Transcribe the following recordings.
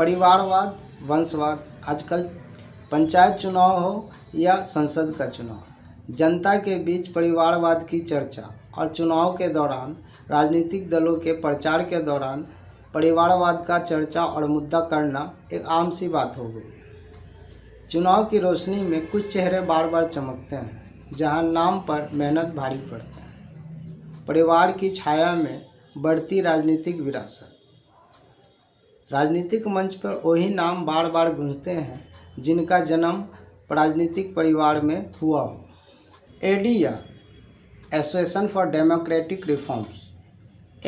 परिवारवाद, वंशवाद, आजकल पंचायत चुनाव हो या संसद का चुनाव, जनता के बीच परिवारवाद की चर्चा और चुनाव के दौरान राजनीतिक दलों के प्रचार के दौरान परिवारवाद का चर्चा और मुद्दा करना एक आम सी बात हो गई है। चुनाव की रोशनी में कुछ चेहरे बार बार चमकते हैं, जहां नाम पर मेहनत भारी पड़ते हैं। परिवार की छाया में बढ़ती राजनीतिक विरासत। राजनीतिक मंच पर वही नाम बार बार गूंजते हैं जिनका जन्म राजनीतिक परिवार में हुआ हो। ADR, association for democratic reforms,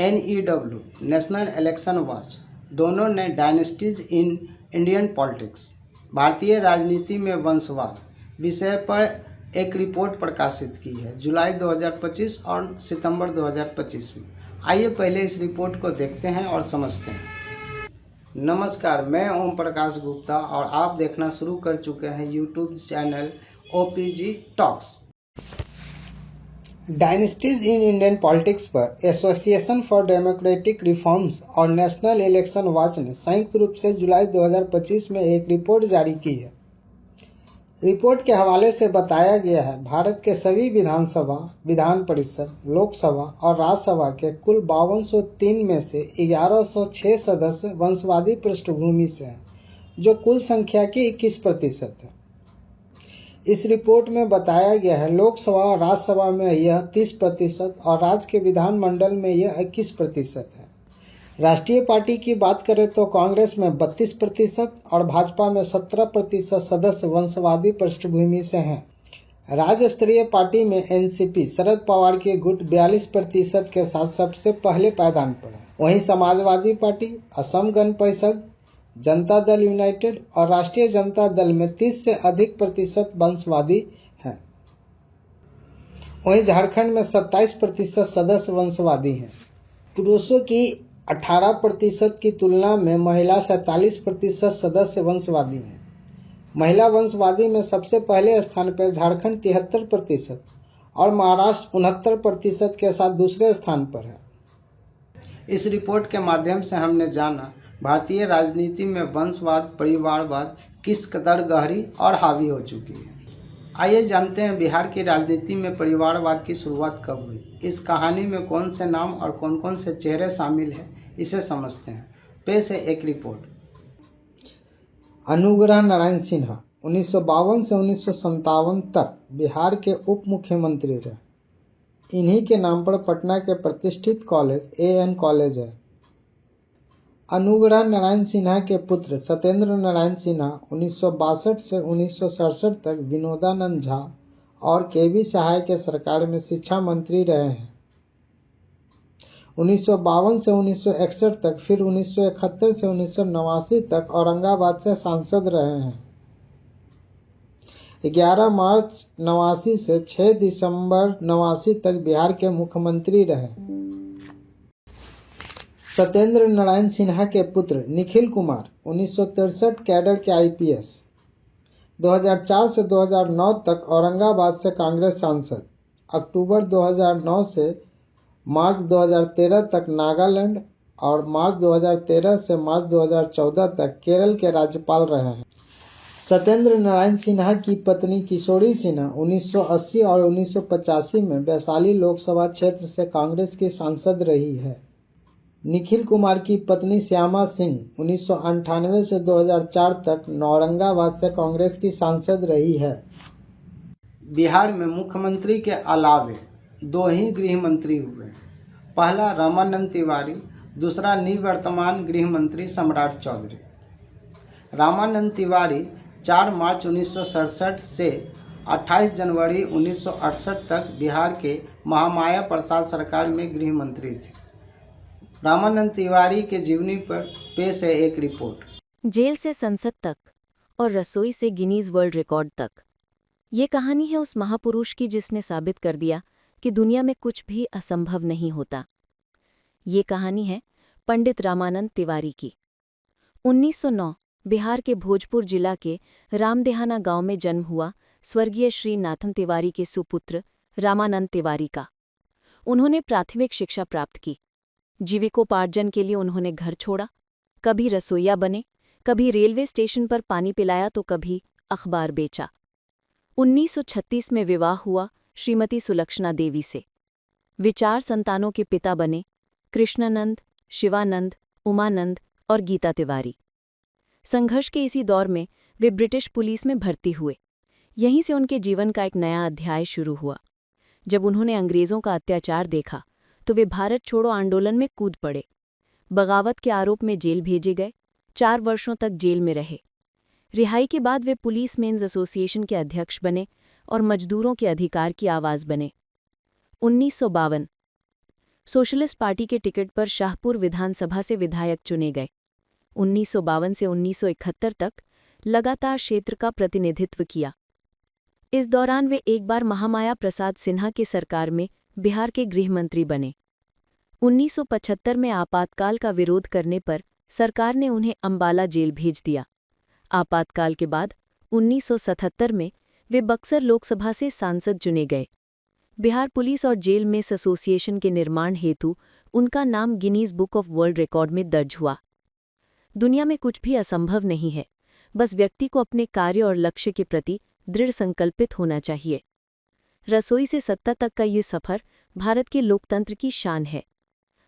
NEW, national election watch, दोनों ने डायनेस्टीज इन इंडियन पॉलिटिक्स, भारतीय राजनीति में वंशवाद विषय पर एक रिपोर्ट प्रकाशित की है जुलाई 2025 और सितंबर 2025 में। आइए पहले इस रिपोर्ट को देखते हैं और समझते हैं। नमस्कार, मैं ओम प्रकाश गुप्ता और आप देखना शुरू कर चुके हैं YouTube channel OPG talks. Dynasties in Indian politics पर एसोसिएशन फॉर डेमोक्रेटिक रिफॉर्म्स और नेशनल इलेक्शन वॉच ने संयुक्त रूप से जुलाई 2025 में एक रिपोर्ट जारी की है। रिपोर्ट के हवाले से बताया गया है, भारत के सभी विधानसभा, विधान परिषद, लोकसभा और राज्यसभा के कुल 5203 में से 1106 सदस्य वंशवादी पृष्ठभूमि से हैं, जो कुल संख्या की 21% है। इस रिपोर्ट में बताया गया है, लोकसभा और राज्यसभा में यह 30% और राज्य के विधानमंडल में यह 21% है। राष्ट्रीय पार्टी की बात करें तो कांग्रेस में 32% और भाजपा में 17% सदस्य वंशवादी पृष्ठभूमि से हैं। राज्य स्तरीय पार्टी में एनसीपी शरद पवार के गुट 42% के साथ सबसे पहले पायदान पर है। वहीं समाजवादी पार्टी, असम गण परिषद, जनता दल यूनाइटेड और राष्ट्रीय जनता दल में 30 से अधिक प्रतिशत वंशवादी हैं। वहीं झारखंड में 27% सदस्य वंशवादी हैं। पुरुषों की 18% की तुलना में महिला 47% सदस्य वंशवादी हैं। महिला वंशवादी में सबसे पहले स्थान पर झारखंड 73% और महाराष्ट्र 69% के साथ दूसरे स्थान पर है। इस रिपोर्ट के माध्यम से हमने जाना भारतीय राजनीति में वंशवाद, परिवारवाद किस कदर गहरी और हावी हो चुकी है। आइए जानते हैं बिहार की राजनीति में परिवारवाद की शुरुआत कब हुई। इस कहानी में कौन से नाम और कौन कौन से चेहरे शामिल हैं, इसे समझते हैं। पेश है एक रिपोर्ट। अनुग्रह नारायण सिन्हा 1952 से 1957 तक बिहार के उप मुख्यमंत्री रहे। इन्हीं के नाम पर पटना के प्रतिष्ठित कॉलेज AN कॉलेज है। अनुग्रह नारायण सिन्हा के पुत्र सत्येंद्र नारायण सिन्हा 1962 से 1967 तक विनोदानंद झा और KV सहाय के सरकार में शिक्षा मंत्री रहे हैं। 1952 से 1961 तक, फिर 1971 से 1989 तक औरंगाबाद से सांसद रहे हैं। 11 मार्च 89 से 6 दिसंबर 89 तक बिहार के मुख्यमंत्री रहे। सत्येंद्र नारायण सिन्हा के पुत्र निखिल कुमार 1963 कैडर के IPS, 2004 से 2009 तक औरंगाबाद से कांग्रेस सांसद, अक्टूबर 2009 से मार्च 2013 तक नागालैंड और मार्च 2013 से मार्च 2014 तक केरल के राज्यपाल रहे हैं। सत्येंद्र नारायण सिन्हा की पत्नी किशोरी सिन्हा 1980 और 1985 में वैशाली लोकसभा क्षेत्र से कांग्रेस की सांसद रही है। निखिल कुमार की पत्नी श्यामा सिंह 1998 से 2004 तक औरंगाबाद से कांग्रेस की सांसद रही है। बिहार में मुख्यमंत्री के अलावे 2 ही गृह मंत्री हुए हैं। पहला रामानंद तिवारी, दूसरा निवर्तमान गृह मंत्री सम्राट चौधरी। रामानंद तिवारी 4 मार्च 1967 से 28 जनवरी 1968 तक बिहार के महामाया प्रसाद सरकार में गृह मंत्री थे। रामानंद तिवारी के जीवनी पर पेश है एक रिपोर्ट। जेल से संसद तक और रसोई से गिनीज वर्ल्ड रिकॉर्ड तक, ये कहानी है उस महापुरुष की जिसने साबित कर दिया कि दुनिया में कुछ भी असंभव नहीं होता। ये कहानी है पंडित रामानंद तिवारी की। 1909 बिहार के भोजपुर जिला के रामदेहाना गांव में जन्म हुआ स्वर्गीय श्री नाथन तिवारी के सुपुत्र रामानंद तिवारी का। उन्होंने प्राथमिक शिक्षा प्राप्त की। जीविकोपार्जन के लिए उन्होंने घर छोड़ा, कभी रसोइया बने, कभी रेलवे स्टेशन पर पानी पिलाया तो कभी अखबार बेचा। 1936 में विवाह हुआ श्रीमती सुलक्षणा देवी से। वे 4 संतानों के पिता बने, कृष्णानंद, शिवानंद, उमानंद और गीता तिवारी। संघर्ष के इसी दौर में वे ब्रिटिश पुलिस में भर्ती हुए। यहीं से उनके जीवन का एक नया अध्याय शुरू हुआ। जब उन्होंने अंग्रेज़ों का अत्याचार देखा तो वे भारत छोड़ो आंदोलन में कूद पड़े। बगावत के आरोप में जेल भेजे गए, 4 वर्षों तक जेल में रहे। रिहाई के बाद वे पुलिस मेंस एसोसिएशन के अध्यक्ष बने और मजदूरों के अधिकार की आवाज़ बने। 1952 सोशलिस्ट पार्टी के टिकट पर शाहपुर विधानसभा से विधायक चुने गए। 1952 से 1971 तक लगातार क्षेत्र का प्रतिनिधित्व किया। इस दौरान वे एक बार महामाया प्रसाद सिन्हा की सरकार में बिहार के गृह मंत्री बने। 1975 में आपातकाल का विरोध करने पर सरकार ने उन्हें अंबाला जेल भेज दिया। आपातकाल के बाद 1977 में वे बक्सर लोकसभा से सांसद चुने गए। बिहार पुलिस और जेल मेंस एसोसिएशन के निर्माण हेतु उनका नाम Guinness book of world record में दर्ज हुआ। दुनिया में कुछ भी असंभव नहीं है, बस व्यक्ति को अपने कार्य और लक्ष्य के प्रति दृढ़ संकल्पित होना चाहिए। रसोई से सत्ता तक का ये सफर भारत के लोकतंत्र की शान है।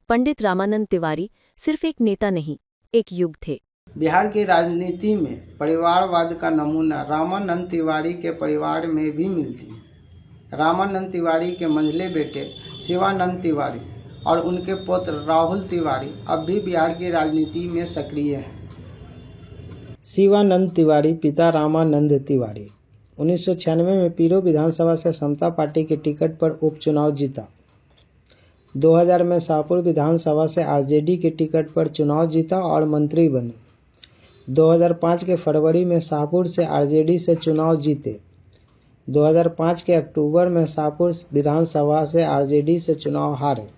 पंडित रामानंद तिवारी सिर्फ एक नेता नहीं, एक युग थे। बिहार की राजनीति में परिवारवाद का नमूना रामानंद तिवारी के परिवार में भी मिलती है। रामानंद तिवारी के मंझले बेटे शिवानंद तिवारी और उनके पुत्र राहुल तिवारी अब भी बिहार की राजनीति में सक्रिय हैं। शिवानंद तिवारी पिता रामानंद तिवारी 1996 में पीरो विधानसभा से समता पार्टी के टिकट पर उपचुनाव जीता। 2000 में शाहपुर विधानसभा से आरजेडी के टिकट पर चुनाव जीता और मंत्री बने। 2005 के फरवरी में शाहपुर से आरजेडी से चुनाव जीते। 2005 के अक्टूबर में शाहपुर विधानसभा से आरजेडी से चुनाव हारे।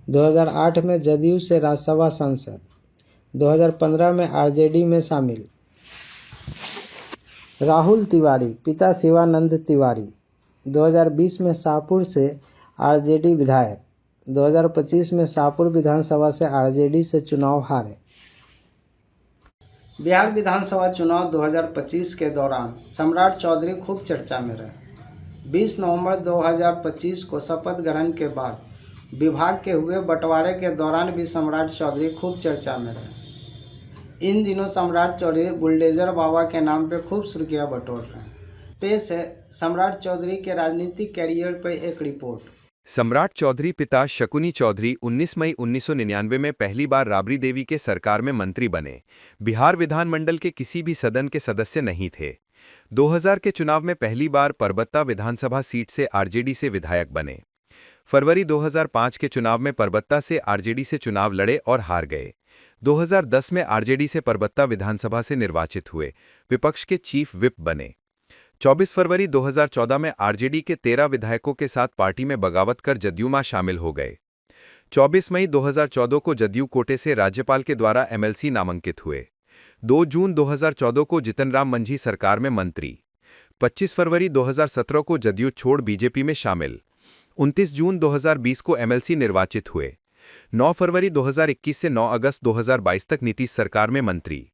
2008 में जदयू से राज्यसभा सांसद। 2015 में आरजेडी में शामिल। राहुल तिवारी पिता शिवानंद तिवारी 2020 में शाहपुर से आरजेडी विधायक। 2025 में शाहपुर विधानसभा से आरजेडी से चुनाव हारे। बिहार विधानसभा चुनाव 2025 के दौरान सम्राट चौधरी खूब चर्चा में रहे। 20 नवंबर 2025 को शपथ ग्रहण के बाद विभाग के हुए बंटवारे के दौरान भी सम्राट चौधरी खूब चर्चा में रहे। इन दिनों सम्राट चौधरी बुलडोजर बाबा के नाम पे खूब सुर्खियां बटोर रहे हैं। पेश है सम्राट चौधरी के राजनीतिक कैरियर पर एक रिपोर्ट। सम्राट चौधरी पिता शकुनी चौधरी 19 मई 1999 में पहली बार राबड़ी देवी के सरकार में मंत्री बने। बिहार विधानमंडल के किसी भी सदन के सदस्य नहीं थे। 2000 के चुनाव में पहली बार परबत्ता विधानसभा सीट से आरजेडी से विधायक बने। फरवरी 2005 के चुनाव में परबत्ता से आरजेडी से चुनाव लड़े और हार गए। 2010 में आरजेडी से परबत्ता विधानसभा से निर्वाचित हुए, विपक्ष के चीफ व्हिप बने। 24 फरवरी 2014 में आरजेडी के 13 विधायकों के साथ पार्टी में बगावत कर जदयू में शामिल हो गए। 24 मई 2014 को जदयू कोटे से राज्यपाल के द्वारा एमएलसी नामांकित हुए। 2 जून 2014 को जितनराम मंझी सरकार में मंत्री। 25 फरवरी 2017 को जदयू छोड़ बीजेपी में शामिल। 29 जून 2020 को एमएलसी निर्वाचित हुए। 9 फरवरी 2021 से 9 अगस्त 2022 तक नीतीश सरकार में मंत्री।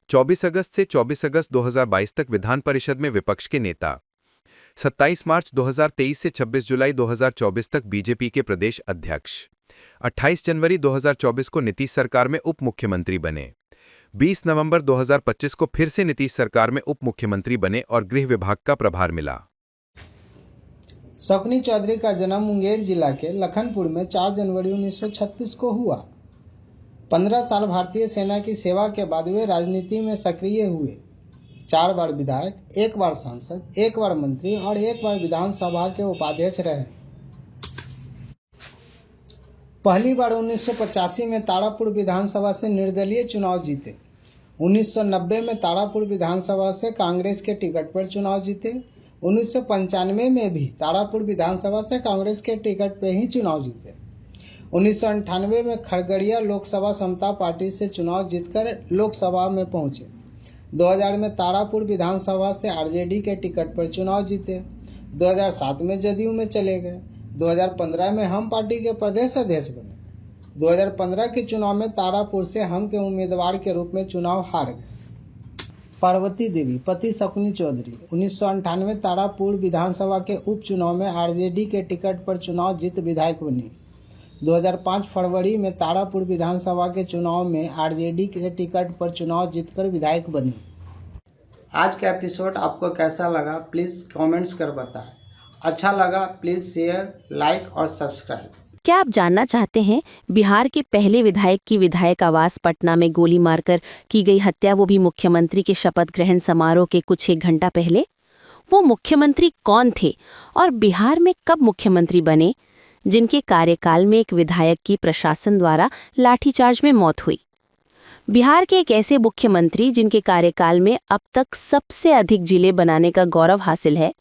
24 अगस्त से 24 अगस्त 2022 तक विधान परिषद में विपक्ष के नेता। 27 मार्च 2023 से 26 जुलाई 2024 तक बीजेपी के प्रदेश अध्यक्ष। 28 जनवरी 2024 को नीतीश सरकार में उप मुख्यमंत्री बने। 20 नवंबर 2025 को फिर से नीतीश सरकार में उप मुख्यमंत्री बने और गृह विभाग का प्रभार मिला। शकुनी चौधरी का जन्म मुंगेर जिला के लखनपुर में 4 जनवरी 1936 को हुआ। 15 साल भारतीय सेना की सेवा के बाद वे राजनीति में सक्रिय हुए। 4 बार विधायक, 1 बार सांसद, 1 बार मंत्री और 1 बार विधानसभा के उपाध्यक्ष रहे। पहली बार 1985 में तारापुर विधानसभा से निर्दलीय चुनाव जीते। 1990 में तारापुर विधानसभा से कांग्रेस के टिकट पर चुनाव जीते। 1995 में भी तारापुर विधानसभा से कांग्रेस के टिकट पर ही चुनाव जीते। 1998 में खगड़िया लोकसभा समता पार्टी से चुनाव जीतकर लोकसभा में पहुंचे। 2000 में तारापुर विधानसभा से आरजेडी के टिकट पर चुनाव जीते। 2007 में जदयू में चले गए। 2015 में हम पार्टी के प्रदेश अध्यक्ष बने। 2015 के चुनाव में तारापुर से हम के उम्मीदवार के रूप में चुनाव हार गए। पार्वती देवी पति शकुनी चौधरी 1998 तारापुर विधानसभा के उपचुनाव में आरजेडी के टिकट पर चुनाव जीत विधायक बनी। 2005 फरवरी में तारापुर विधानसभा के चुनाव में आरजेडी के टिकट पर चुनाव जीतकर विधायक बनी। आज का एपिसोड आपको कैसा लगा प्लीज़ कमेंट्स कर बताएं। अच्छा लगा प्लीज़ शेयर, लाइक और सब्सक्राइब। क्या आप जानना चाहते हैं बिहार के पहले विधायक की विधायक आवास पटना में गोली मारकर की गई हत्या, वो भी मुख्यमंत्री के शपथ ग्रहण समारोह के कुछ एक घंटा पहले? वो मुख्यमंत्री कौन थे और बिहार में कब मुख्यमंत्री बने, जिनके कार्यकाल में एक विधायक की प्रशासन द्वारा लाठीचार्ज में मौत हुई? बिहार के एक ऐसे मुख्यमंत्री जिनके कार्यकाल में अब तक सबसे अधिक जिले बनाने का गौरव हासिल है,